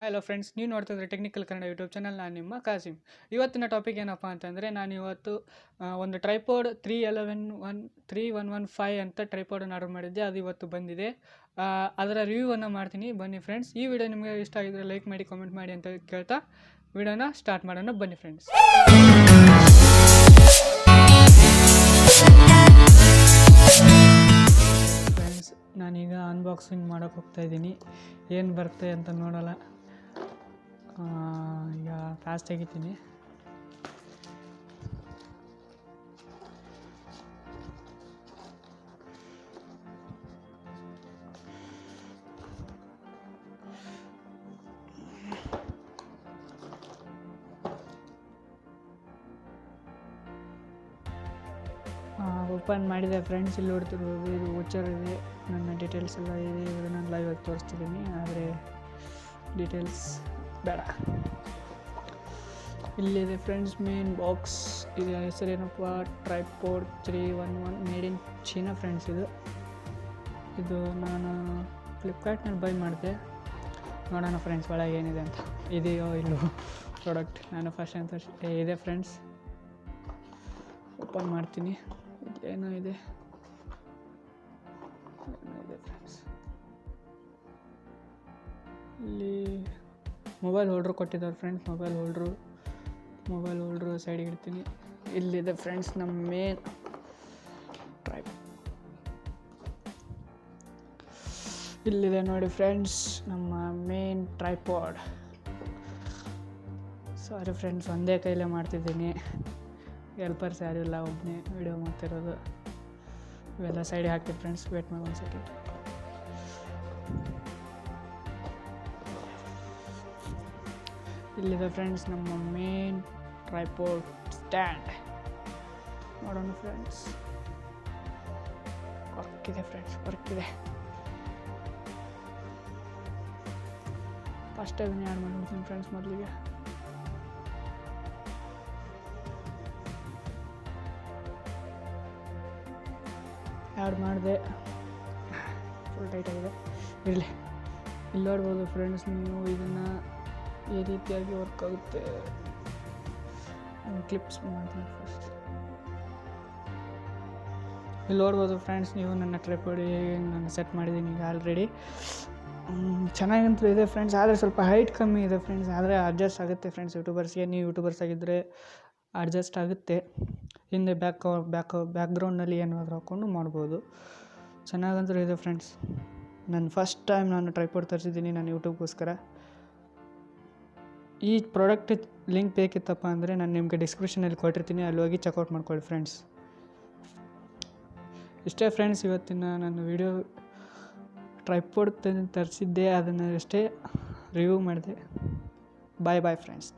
Hello friends, ನೀವು ನೋಡ್ತಾ ಇದ್ರೆ ಟೆಕ್ನಿಕಲ್ ಕನ್ನಡ ಯೂಟ್ಯೂಬ್ ಚಾನಲ್. ನಾನು ನಿಮ್ಮ ಕಾಸಿಮ್. ಇವತ್ತಿನ ಟಾಪಿಕ್ ಏನಪ್ಪ ಅಂತಂದರೆ, ನಾನು ಇವತ್ತು ಒಂದು ಟ್ರೈಪೋಡ್ 3115 ಅಂತ ಟ್ರೈಪೋಡನ್ನು ಆರ್ಡರ್ ಮಾಡಿದ್ದೆ. ಅದು ಇವತ್ತು ಬಂದಿದೆ. ಅದರ ರಿವ್ಯೂವನ್ನು ಮಾಡ್ತೀನಿ, ಬನ್ನಿ ಫ್ರೆಂಡ್ಸ್. ಈ ವಿಡಿಯೋ ನಿಮಗೆ ಇಷ್ಟ ಆಗಿದ್ರೆ ಲೈಕ್ ಮಾಡಿ, ಕಾಮೆಂಟ್ ಮಾಡಿ ಅಂತ ಕೇಳ್ತಾ ವಿಡಿಯೋನ ಸ್ಟಾರ್ಟ್ ಮಾಡೋಣ, ಬನ್ನಿ ಫ್ರೆಂಡ್ಸ್. ಫ್ರೆಂಡ್ಸ್, ನಾನೀಗ ಅನ್ಬಾಕ್ಸಿಂಗ್ ಮಾಡೋಕ್ಕೆ ಹೋಗ್ತಾಯಿದ್ದೀನಿ. ಏನು ಬರುತ್ತೆ ಅಂತ ನೋಡೋಲ್ಲ. ಈಗ ಫಾಸ್ಟ್ ತೆಗಿತೀನಿ. ಓಪನ್ ಮಾಡಿದೆ ಫ್ರೆಂಡ್ಸ್. ಇಲ್ಲಿ ನೋಡ್ತಿರ್ಬೋದು, ಇದು ವೋಚರ್ ಇದೆ, ನನ್ನ ಡೀಟೇಲ್ಸ್ ಎಲ್ಲ ಇದೆ. ಇವಾಗ ನಾನು ಲೈವ್ ಆಗಿ ತೋರಿಸ್ತಿದ್ದೀನಿ, ಆದರೆ ಡೀಟೇಲ್ಸ್ ಬೇಡ. ಇಲ್ಲಿದೆ ಫ್ರೆಂಡ್ಸ್ ಮೇನ್ ಬಾಕ್ಸ್. ಇದು ಹೆಸರೇನಪ್ಪ, tripod 311 made in China friends. ಇದು ನಾನು ಫ್ಲಿಪ್ಕಾರ್ಟ್ನಲ್ಲಿ ಬೈ ಮಾಡಿದೆ. ನೋಡೋಣ ಫ್ರೆಂಡ್ಸ್ ಒಳಗೆ ಏನಿದೆ ಅಂತ. ಇದೆಯೋ ಇಲ್ಲೋ ಪ್ರಾಡಕ್ಟ್, ನಾನು ಫಸ್ಟ್ ಅಂತ ಇದೆ ಫ್ರೆಂಡ್ಸ್. ಓಪನ್ ಮಾಡ್ತೀನಿ. ಏನೋ ಇದೆ ಫ್ರೆಂಡ್ಸ್. ಇಲ್ಲಿ ಮೊಬೈಲ್ ಹೋಲ್ಡ್ರು ಕೊಟ್ಟಿದ್ದಾರೆ ಫ್ರೆಂಡ್ಸ್. ಮೊಬೈಲ್ ಹೋಲ್ಡ್ರು ಸೈಡಿಗೆ ಇಡ್ತೀನಿ. ಇಲ್ಲಿದೆ ಫ್ರೆಂಡ್ಸ್ ನಮ್ಮ ಮೇನ್ ಇಲ್ಲಿದೆ ನೋಡಿ ಫ್ರೆಂಡ್ಸ್, ನಮ್ಮ ಮೇನ್ ಟ್ರೈಪಾಡ್. ಸಾರಿ ಫ್ರೆಂಡ್ಸ್, ಒಂದೇ ಕೈಲೇ ಮಾಡ್ತಿದ್ದೀನಿ, ಹೆಲ್ಪರ್ಸ್ ಯಾರೂ ಇಲ್ಲ, ಒಬ್ಬನೇ ವಿಡಿಯೋ ಮಾಡ್ತಿರೋದು. ಇವೆಲ್ಲ ಸೈಡಿಗೆ ಹಾಕ್ತೀನಿ ಫ್ರೆಂಡ್ಸ್, ವೇಟ್ ಮಾಡಿ ಒಂದು ಸೆಕೆಂಡ್. ಇಲ್ಲಿದೆ ಫ್ರೆಂಡ್ಸ್ ನಮ್ಮ ಮೇನ್ ಟ್ರೈಪೋಡ್ ಸ್ಟ್ಯಾಂಡ್. ನೋಡೋಣ ಫ್ರೆಂಡ್ಸ್, ವರ್ಕ್ ಇದೆ. ಫಸ್ಟ್ ಅದನ್ನು ಆ್ಯಡ್ ಮಾಡಿಬಿಡ್ತೀನಿ ಫ್ರೆಂಡ್ಸ್. ಮೊದಲಿಗೆ ಆ್ಯಡ್ ಮಾಡಿದೆ, ಫುಲ್ ಟೈಟ್ ಆಗಿದೆ. ಇಲ್ಲಿ ನೋಡ್ಬೋದು ಫ್ರೆಂಡ್ಸ್, ನೀವು ಇದನ್ನು ಈ ರೀತಿಯಾಗಿ ವರ್ಕ್ ಆಗುತ್ತೆ. ಕ್ಲಿಪ್ಸ್ ಮಾಡ್ತೀನಿ ಫಸ್ಟ್. ಇಲ್ಲಿ ನೋಡ್ಬೋದು ಫ್ರೆಂಡ್ಸ್, ನೀವು ನನ್ನ ಟ್ರೈಪಾಡ್ ನಾನು ಸೆಟ್ ಮಾಡಿದ್ದೀನಿ ಈಗ ಆಲ್ರೆಡಿ. ಚೆನ್ನಾಗಂತೂ ಇದೆ ಫ್ರೆಂಡ್ಸ್, ಆದರೆ ಸ್ವಲ್ಪ ಹೈಟ್ ಕಮ್ಮಿ ಇದೆ ಫ್ರೆಂಡ್ಸ್. ಆದರೆ ಅಡ್ಜಸ್ಟ್ ಆಗುತ್ತೆ ಫ್ರೆಂಡ್ಸ್. ಯೂಟ್ಯೂಬರ್ಸ್ಗೆ, ನೀವು ಯೂಟ್ಯೂಬರ್ಸ್ ಆಗಿದ್ದರೆ ಅಡ್ಜಸ್ಟ್ ಆಗುತ್ತೆ. ಹಿಂದೆ ಬ್ಯಾಕ್ಗ್ರೌಂಡ್ನಲ್ಲಿ ಏನಾದರೂ ಹಾಕ್ಕೊಂಡು ಮಾಡ್ಬೋದು. ಚೆನ್ನಾಗಂತೂ ಇದೆ ಫ್ರೆಂಡ್ಸ್. ಫಸ್ಟ್ ಟೈಮ್ ನಾನು ಟ್ರೈಪಾಡ್ ತರಿಸಿದ್ದೀನಿ ನಾನು ಯೂಟ್ಯೂಬ್ಗೋಸ್ಕರ. ಈ ಪ್ರಾಡಕ್ಟ್ ಲಿಂಕ್ ಬೇಕಿತ್ತಪ್ಪ ಅಂದರೆ ನಾನು ನಿಮಗೆ ಡಿಸ್ಕ್ರಿಪ್ಷನಲ್ಲಿ ಕೊಟ್ಟಿರ್ತೀನಿ, ಅಲ್ಲಿ ಹೋಗಿ ಚೆಕ್ಔಟ್ ಮಾಡ್ಕೊಳ್ಳಿ ಫ್ರೆಂಡ್ಸ್. ಇಷ್ಟೇ ಫ್ರೆಂಡ್ಸ್ ಇವತ್ತಿನ ನನ್ನ ವಿಡಿಯೋ. ಟ್ರೈಪಾಡ್ ತರಿಸಿದ್ದೆ, ಅದನ್ನು ಅಷ್ಟೇ ರಿವ್ಯೂ ಮಾಡಿದೆ. Bye friends.